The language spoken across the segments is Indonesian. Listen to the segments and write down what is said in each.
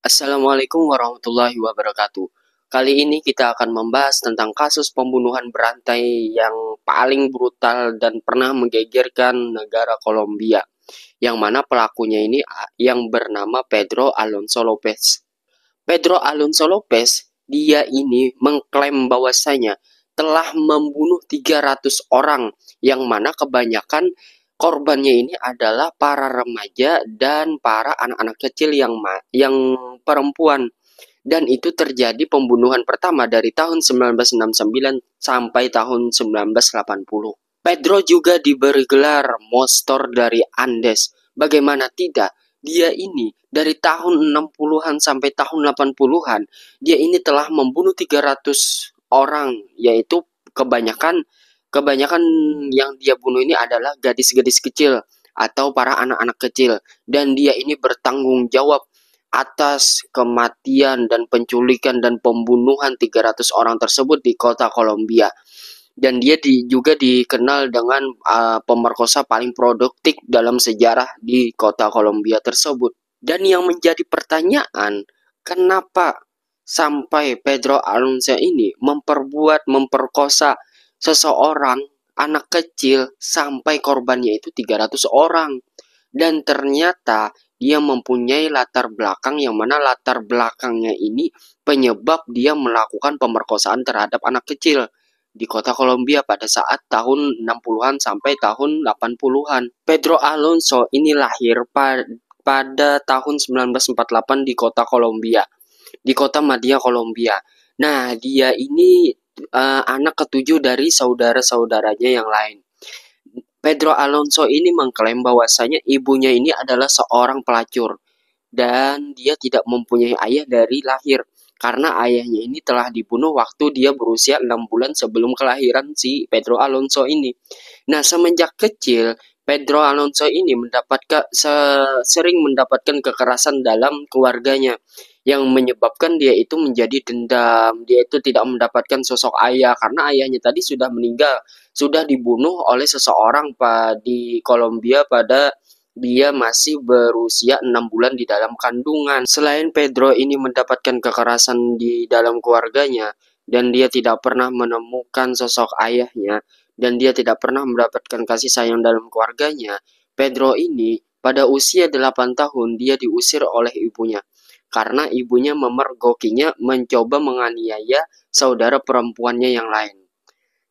Assalamualaikum warahmatullahi wabarakatuh. Kali ini kita akan membahas tentang kasus pembunuhan berantai yang paling brutal dan pernah menggegerkan negara Kolombia, yang mana pelakunya ini yang bernama Pedro Alonso Lopez. Pedro Alonso Lopez, dia ini mengklaim bahwasanya telah membunuh 300 orang, yang mana kebanyakan korbannya ini adalah para remaja dan para anak-anak kecil yang perempuan. Dan itu terjadi pembunuhan pertama dari tahun 1969 sampai tahun 1980. Pedro juga diberi gelar Monster dari Andes. Bagaimana tidak? Dia ini dari tahun 60-an sampai tahun 80-an, dia ini telah membunuh 300 orang, yaitu kebanyakan kebanyakan yang dia bunuh ini adalah gadis-gadis kecil atau para anak-anak kecil, dan dia ini bertanggung jawab atas kematian dan penculikan dan pembunuhan 300 orang tersebut di kota Kolombia. Dan dia juga dikenal dengan pemerkosa paling produktif dalam sejarah di kota Kolombia tersebut. Dan yang menjadi pertanyaan, kenapa sampai Pedro Alonso ini memperkosa seseorang anak kecil sampai korbannya itu 300 orang. Dan ternyata dia mempunyai latar belakang, yang mana latar belakangnya ini penyebab dia melakukan pemerkosaan terhadap anak kecil di kota Kolombia pada saat tahun 60-an sampai tahun 80-an. Pedro Alonso ini lahir pada tahun 1948 di kota Kolombia, di kota Madia, Kolombia. Nah, dia ini anak ketujuh dari saudara-saudaranya yang lain. Pedro Alonso ini mengklaim bahwasanya ibunya ini adalah seorang pelacur dan dia tidak mempunyai ayah dari lahir, karena ayahnya ini telah dibunuh waktu dia berusia 6 bulan sebelum kelahiran si Pedro Alonso ini. Nah, semenjak kecil Pedro Alonso ini sering mendapatkan kekerasan dalam keluarganya, yang menyebabkan dia itu menjadi dendam. Dia itu tidak mendapatkan sosok ayah karena ayahnya tadi sudah meninggal, sudah dibunuh oleh seseorang di Kolombia pada dia masih berusia 6 bulan di dalam kandungan. Selain Pedro ini mendapatkan kekerasan di dalam keluarganya, dan dia tidak pernah menemukan sosok ayahnya, dan dia tidak pernah mendapatkan kasih sayang dalam keluarganya, Pedro ini pada usia 8 tahun dia diusir oleh ibunya karena ibunya memergokinya mencoba menganiaya saudara perempuannya yang lain.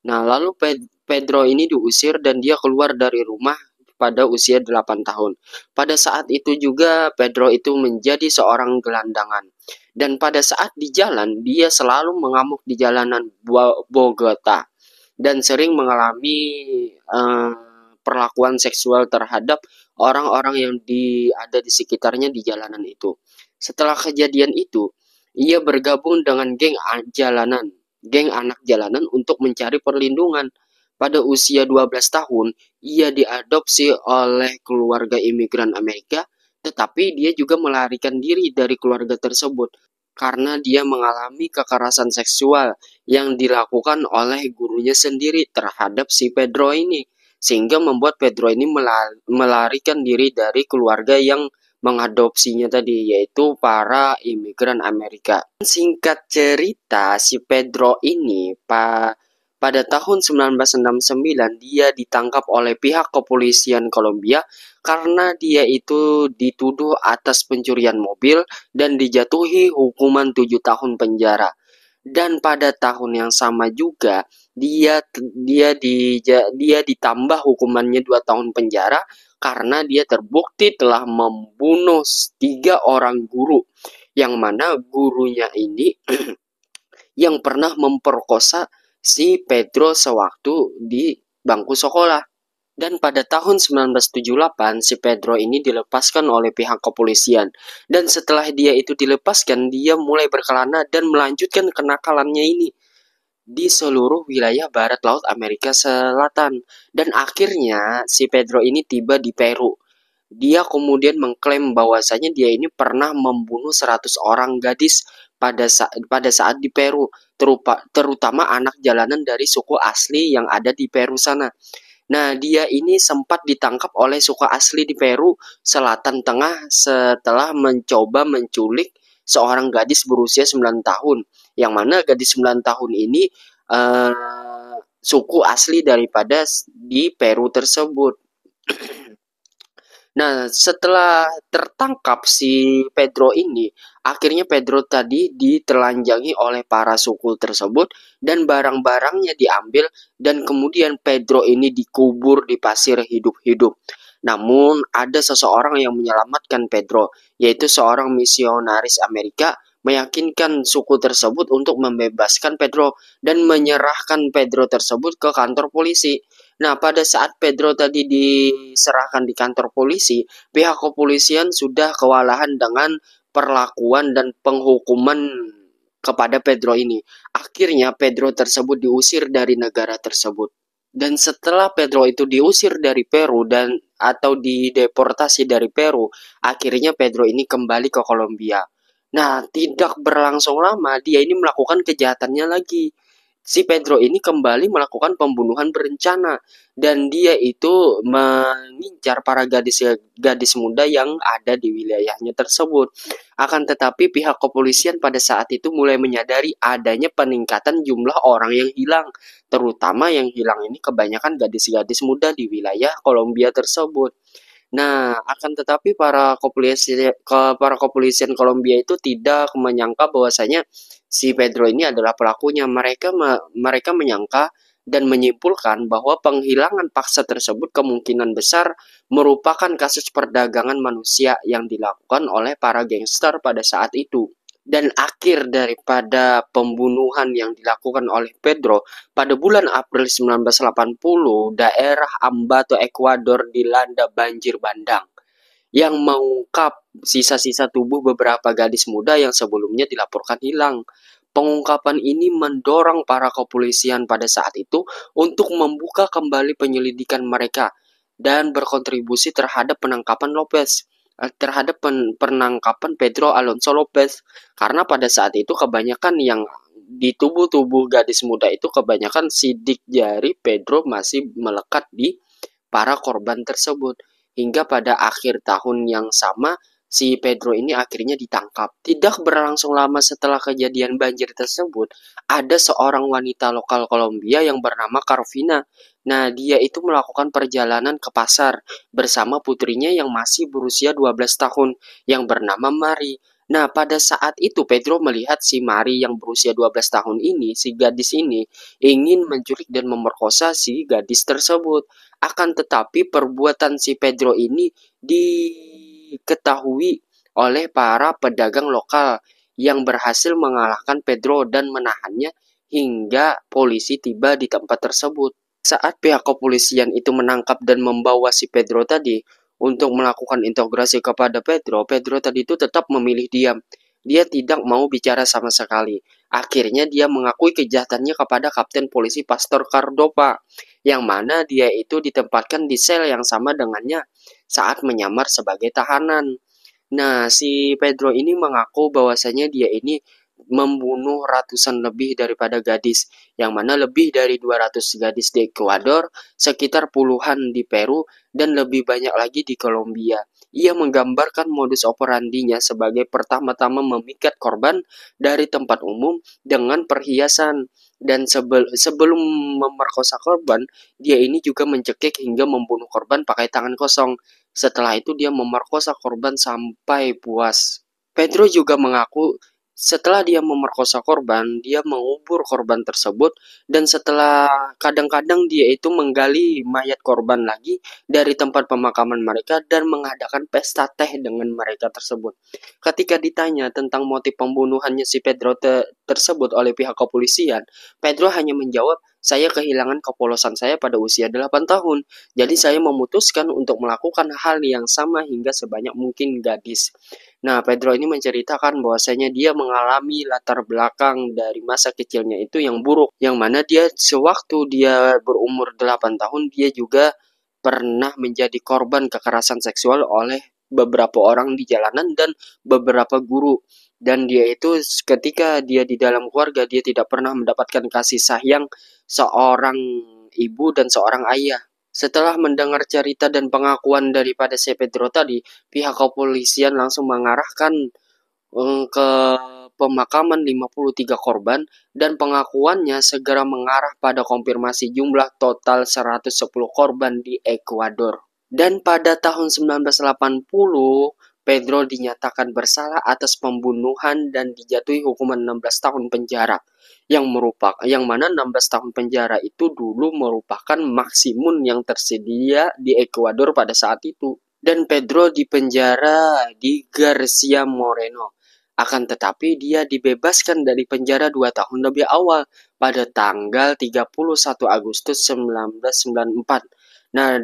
Nah, lalu Pedro ini diusir dan dia keluar dari rumah pada usia 8 tahun. Pada saat itu juga Pedro itu menjadi seorang gelandangan. Dan pada saat di jalan, dia selalu mengamuk di jalanan Bogota dan sering mengalami eh, perlakuan seksual terhadap orang-orang yang ada di sekitarnya di jalanan itu. Setelah kejadian itu, ia bergabung dengan geng anak jalanan untuk mencari perlindungan. Pada usia 12 tahun, ia diadopsi oleh keluarga imigran Amerika, tetapi dia juga melarikan diri dari keluarga tersebut karena dia mengalami kekerasan seksual yang dilakukan oleh gurunya sendiri terhadap si Pedro ini, sehingga membuat Pedro ini melarikan diri dari keluarga yang mengadopsinya tadi, yaitu para imigran Amerika. Singkat cerita, si Pedro ini pada tahun 1969 dia ditangkap oleh pihak kepolisian Kolombia karena dia itu dituduh atas pencurian mobil dan dijatuhi hukuman 7 tahun penjara. Dan pada tahun yang sama juga dia ditambah hukumannya 2 tahun penjara karena dia terbukti telah membunuh 3 orang guru, yang mana gurunya ini yang pernah memperkosa si Pedro sewaktu di bangku sekolah. Dan pada tahun 1978, si Pedro ini dilepaskan oleh pihak kepolisian. Dan setelah dia itu dilepaskan, dia mulai berkelana dan melanjutkan kenakalannya ini di seluruh wilayah barat laut Amerika Selatan. Dan akhirnya si Pedro ini tiba di Peru. Dia kemudian mengklaim bahwasanya dia ini pernah membunuh 100 orang gadis pada saat di Peru, terutama anak jalanan dari suku asli yang ada di Peru sana. Nah, dia ini sempat ditangkap oleh suku asli di Peru Selatan Tengah setelah mencoba menculik seorang gadis berusia 9 tahun, yang mana gadis 9 tahun ini suku asli daripada di Peru tersebut. Nah, setelah tertangkap si Pedro ini, akhirnya Pedro tadi ditelanjangi oleh para suku tersebut dan barang-barangnya diambil dan kemudian Pedro ini dikubur di pasir hidup-hidup. Namun, ada seseorang yang menyelamatkan Pedro, yaitu seorang misionaris Amerika meyakinkan suku tersebut untuk membebaskan Pedro dan menyerahkan Pedro tersebut ke kantor polisi. Nah, pada saat Pedro tadi diserahkan di kantor polisi, pihak kepolisian sudah kewalahan dengan perlakuan dan penghukuman kepada Pedro ini. Akhirnya Pedro tersebut diusir dari negara tersebut. Dan setelah Pedro itu diusir dari Peru dan atau dideportasi dari Peru, akhirnya Pedro ini kembali ke Kolombia. Nah, tidak berlangsung lama, dia ini melakukan kejahatannya lagi. Si Pedro ini kembali melakukan pembunuhan berencana dan dia itu mengincar para gadis muda yang ada di wilayahnya tersebut. Akan tetapi pihak kepolisian pada saat itu mulai menyadari adanya peningkatan jumlah orang yang hilang, terutama yang hilang ini kebanyakan gadis-gadis muda di wilayah Kolombia tersebut. Nah, akan tetapi para kepolisian Kolombia itu tidak menyangka bahwasanya si Pedro ini adalah pelakunya. Mereka menyangka dan menyimpulkan bahwa penghilangan paksa tersebut kemungkinan besar merupakan kasus perdagangan manusia yang dilakukan oleh para gangster pada saat itu. Dan akhir daripada pembunuhan yang dilakukan oleh Pedro pada bulan April 1980, daerah Ambato, Ekuador dilanda banjir bandang yang mengungkap sisa-sisa tubuh beberapa gadis muda yang sebelumnya dilaporkan hilang. Pengungkapan ini mendorong para kepolisian pada saat itu untuk membuka kembali penyelidikan mereka dan berkontribusi terhadap penangkapan Pedro Alonso Lopez, karena pada saat itu kebanyakan yang di tubuh-tubuh gadis muda itu kebanyakan sidik jari Pedro masih melekat di para korban tersebut. Hingga pada akhir tahun yang sama, si Pedro ini akhirnya ditangkap. Tidak berlangsung lama setelah kejadian banjir tersebut, ada seorang wanita lokal Kolombia yang bernama Carvina. Nah, dia itu melakukan perjalanan ke pasar bersama putrinya yang masih berusia 12 tahun yang bernama Mari. Nah, pada saat itu Pedro melihat si Mari yang berusia 12 tahun ini, si gadis ini, ingin menculik dan memerkosa si gadis tersebut. Akan tetapi perbuatan si Pedro ini diketahui oleh para pedagang lokal yang berhasil mengalahkan Pedro dan menahannya hingga polisi tiba di tempat tersebut. Saat pihak kepolisian itu menangkap dan membawa si Pedro tadi untuk melakukan integrasi kepada Pedro, Pedro tadi itu tetap memilih diam. Dia tidak mau bicara sama sekali. Akhirnya dia mengakui kejahatannya kepada Kapten Polisi Pastor Cardova, yang mana dia itu ditempatkan di sel yang sama dengannya saat menyamar sebagai tahanan. Nah, si Pedro ini mengaku bahwasanya dia ini membunuh ratusan lebih daripada gadis, yang mana lebih dari 200 gadis di Ekuador, sekitar puluhan di Peru, dan lebih banyak lagi di Kolombia. Ia menggambarkan modus operandinya sebagai pertama-tama memikat korban dari tempat umum dengan perhiasan, dan sebelum memerkosa korban, dia ini juga mencekik hingga membunuh korban pakai tangan kosong. Setelah itu dia memerkosa korban sampai puas. Pedro juga mengaku setelah dia memerkosa korban, dia mengubur korban tersebut dan setelah kadang-kadang dia itu menggali mayat korban lagi dari tempat pemakaman mereka dan mengadakan pesta teh dengan mereka tersebut. Ketika ditanya tentang motif pembunuhannya si Pedro tersebut oleh pihak kepolisian, Pedro hanya menjawab, "Saya kehilangan kepolosan saya pada usia 8 tahun. Jadi saya memutuskan untuk melakukan hal yang sama hingga sebanyak mungkin gadis." Nah, Pedro ini menceritakan bahwasanya dia mengalami latar belakang dari masa kecilnya itu yang buruk, yang mana dia sewaktu dia berumur 8 tahun, dia juga pernah menjadi korban kekerasan seksual oleh beberapa orang di jalanan dan beberapa guru. Dan dia itu ketika dia di dalam keluarga, dia tidak pernah mendapatkan kasih sayang seorang ibu dan seorang ayah. Setelah mendengar cerita dan pengakuan daripada si Pedro tadi, pihak kepolisian langsung mengarahkan ke pemakaman 53 korban dan pengakuannya segera mengarah pada konfirmasi jumlah total 110 korban di Ekuador. Dan pada tahun 1980, Pedro dinyatakan bersalah atas pembunuhan dan dijatuhi hukuman 16 tahun penjara. Yang mana 16 tahun penjara itu dulu merupakan maksimum yang tersedia di Ekuador pada saat itu. Dan Pedro dipenjara di Garcia Moreno. Akan tetapi dia dibebaskan dari penjara 2 tahun lebih awal pada tanggal 31 Agustus 1994. Nah,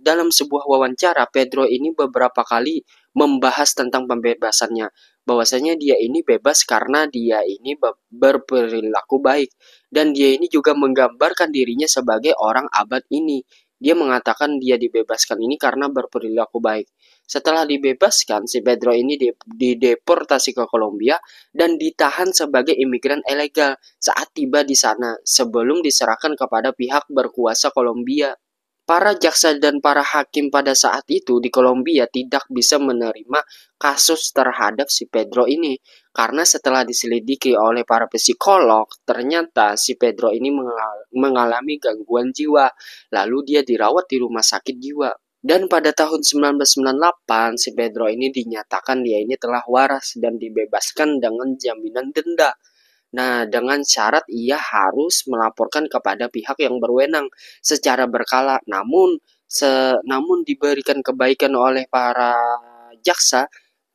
dalam sebuah wawancara, Pedro ini beberapa kali membahas tentang pembebasannya, bahwasanya dia ini bebas karena dia ini berperilaku baik, dan dia ini juga menggambarkan dirinya sebagai orang abad ini. Dia mengatakan dia dibebaskan ini karena berperilaku baik. Setelah dibebaskan, si Pedro ini dideportasi ke Kolombia dan ditahan sebagai imigran ilegal saat tiba di sana sebelum diserahkan kepada pihak berkuasa Kolombia. Para jaksa dan para hakim pada saat itu di Kolombia tidak bisa menerima kasus terhadap si Pedro ini karena setelah diselidiki oleh para psikolog, ternyata si Pedro ini mengalami gangguan jiwa, lalu dia dirawat di rumah sakit jiwa. Dan pada tahun 1998, si Pedro ini dinyatakan dia ini telah waras dan dibebaskan dengan jaminan denda. Nah, dengan syarat ia harus melaporkan kepada pihak yang berwenang secara berkala. Namun diberikan kebaikan oleh para jaksa,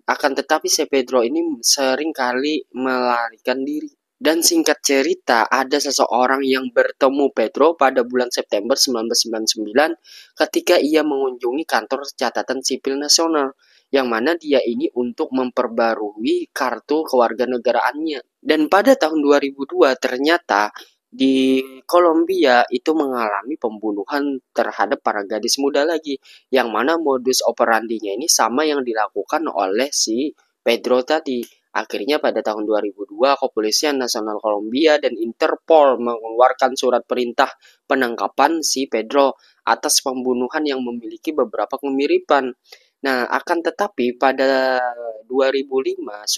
akan tetapi si Pedro ini seringkali melarikan diri. Dan singkat cerita, ada seseorang yang bertemu Pedro pada bulan September 1999 ketika ia mengunjungi kantor catatan sipil nasional, yang mana dia ini untuk memperbarui kartu kewarganegaraannya. Dan pada tahun 2002 ternyata di Kolombia itu mengalami pembunuhan terhadap para gadis muda lagi, yang mana modus operandinya ini sama yang dilakukan oleh si Pedro tadi. Akhirnya pada tahun 2002, Kepolisian Nasional Kolombia dan Interpol mengeluarkan surat perintah penangkapan si Pedro atas pembunuhan yang memiliki beberapa kemiripan. Nah, akan tetapi pada 2005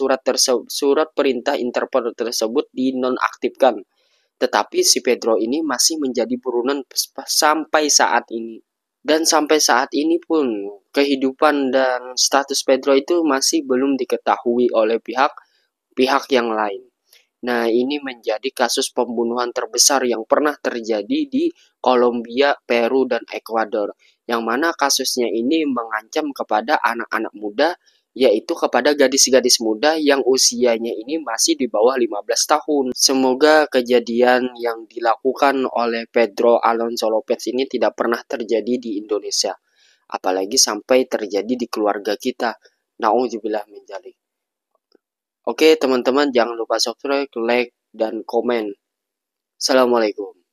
surat perintah Interpol tersebut dinonaktifkan. Tetapi si Pedro ini masih menjadi buronan sampai saat ini. Dan sampai saat ini pun kehidupan dan status Pedro itu masih belum diketahui oleh pihak yang lain. Nah, ini menjadi kasus pembunuhan terbesar yang pernah terjadi di Kolombia, Peru, dan Ekuador. Yang mana kasusnya ini mengancam kepada anak-anak muda, yaitu kepada gadis-gadis muda yang usianya ini masih di bawah 15 tahun. Semoga kejadian yang dilakukan oleh Pedro Alonso Lopez ini tidak pernah terjadi di Indonesia. Apalagi sampai terjadi di keluarga kita. Na'udzubillah min dzalik. Oke teman-teman, jangan lupa subscribe, like, dan komen. Assalamualaikum.